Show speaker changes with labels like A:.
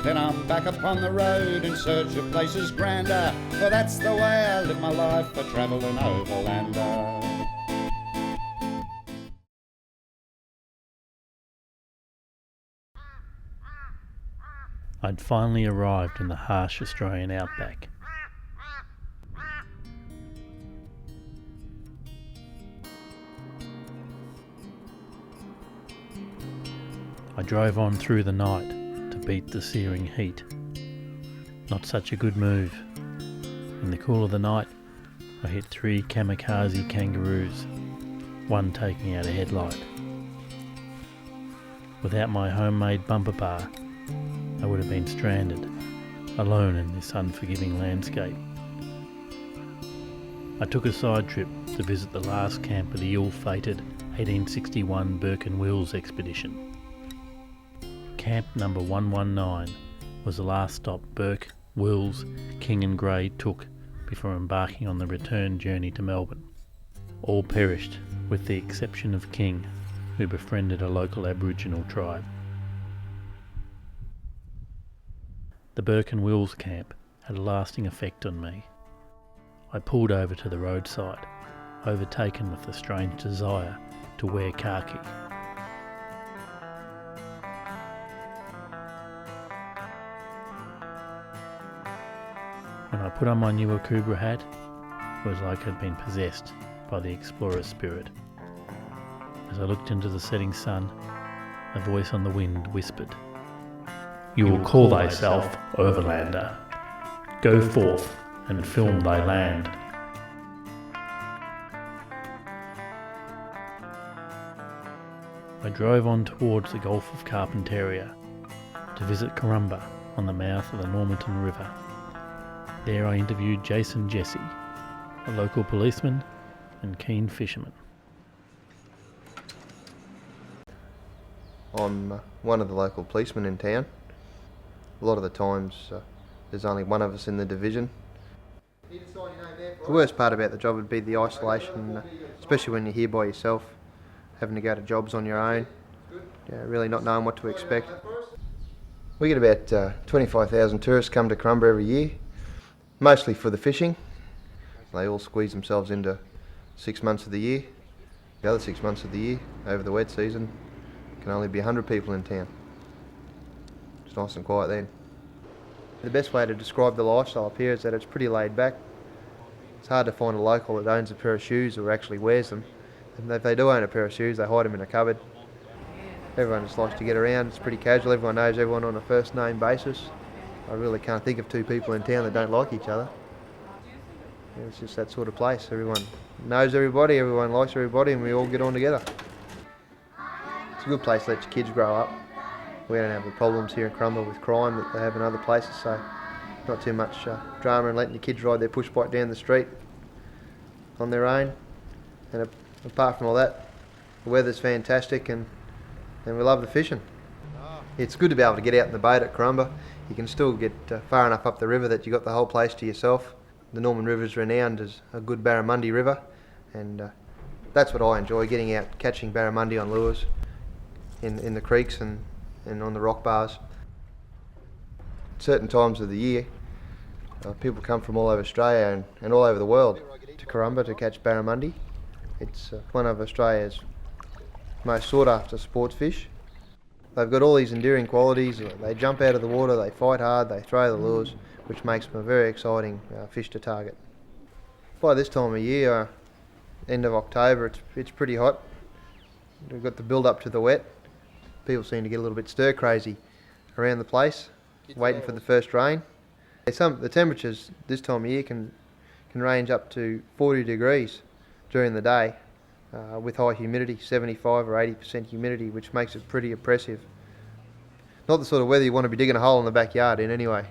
A: Then I'm back upon the road in search of places grander, for that's the way I live my life, a travelling overlander.
B: I'd finally arrived in the harsh Australian outback. I drove on through the night to beat the searing heat. Not such a good move. In the cool of the night, I hit 3 kamikaze kangaroos, one taking out a headlight. Without my homemade bumper bar, I would have been stranded, alone in this unforgiving landscape. I took a side trip to visit the last camp of the ill-fated 1861 Burke and Wills expedition. Camp number 119 was the last stop Burke, Wills, King and Gray took before embarking on the return journey to Melbourne. All perished, with the exception of King, who befriended a local Aboriginal tribe. The Burke and Wills camp had a lasting effect on me. I pulled over to the roadside, overtaken with a strange desire to wear khaki. When I put on my new Akubra hat, it was like I'd been possessed by the explorer spirit. As I looked into the setting sun, a voice on the wind whispered, "You will call thyself Overlander. Go forth and film thy land." I drove on towards the Gulf of Carpentaria to visit Karumba on the mouth of the Normanton River. There I interviewed Jason Jesse, a local policeman and keen fisherman.
C: I'm one of the local policemen in town. A lot of the times there's only one of us in the division. The worst part about the job would be the isolation, especially when you're here by yourself, having to go to jobs on your own, really not knowing what to expect. We get about 25,000 tourists come to Karumba every year, mostly for the fishing. They all squeeze themselves into 6 months of the year. The other 6 months of the year, over the wet season, can only be 100 people in town. It's nice and quiet then. The best way to describe the lifestyle up here is that it's pretty laid back. It's hard to find a local that owns a pair of shoes or actually wears them. And if they do own a pair of shoes, they hide them in a cupboard. Everyone just likes to get around. It's pretty casual. Everyone knows everyone on a first name basis. I really can't think of 2 people in town that don't like each other. It's just that sort of place. Everyone knows everybody, everyone likes everybody, and we all get on together. It's a good place to let your kids grow up. We don't have the problems here in Karumba with crime that they have in other places, so not too much drama and letting your kids ride their push bike down the street on their own. And apart from all that, the weather's fantastic and we love the fishing. It's good to be able to get out in the boat at Karumba. You can still get far enough up the river that you've got the whole place to yourself. The Norman River is renowned as a good Barramundi river, and that's what I enjoy, getting out, catching Barramundi on lures in the creeks and on the rock bars. Certain times of the year, people come from all over Australia and all over the world to Karumba to catch Barramundi. It's one of Australia's most sought after sports fish. They've got all these enduring qualities. They jump out of the water, they fight hard, they throw the lures, which makes them a very exciting fish to target. By this time of year, end of October, it's pretty hot. We've got the build up to the wet. People seem to get a little bit stir crazy around the place, waiting for the first rain. The temperatures this time of year can range up to 40 degrees during the day, with high humidity, 75 or 80% humidity, which makes it pretty oppressive. Not the sort of weather you want to be digging a hole in the backyard in anyway.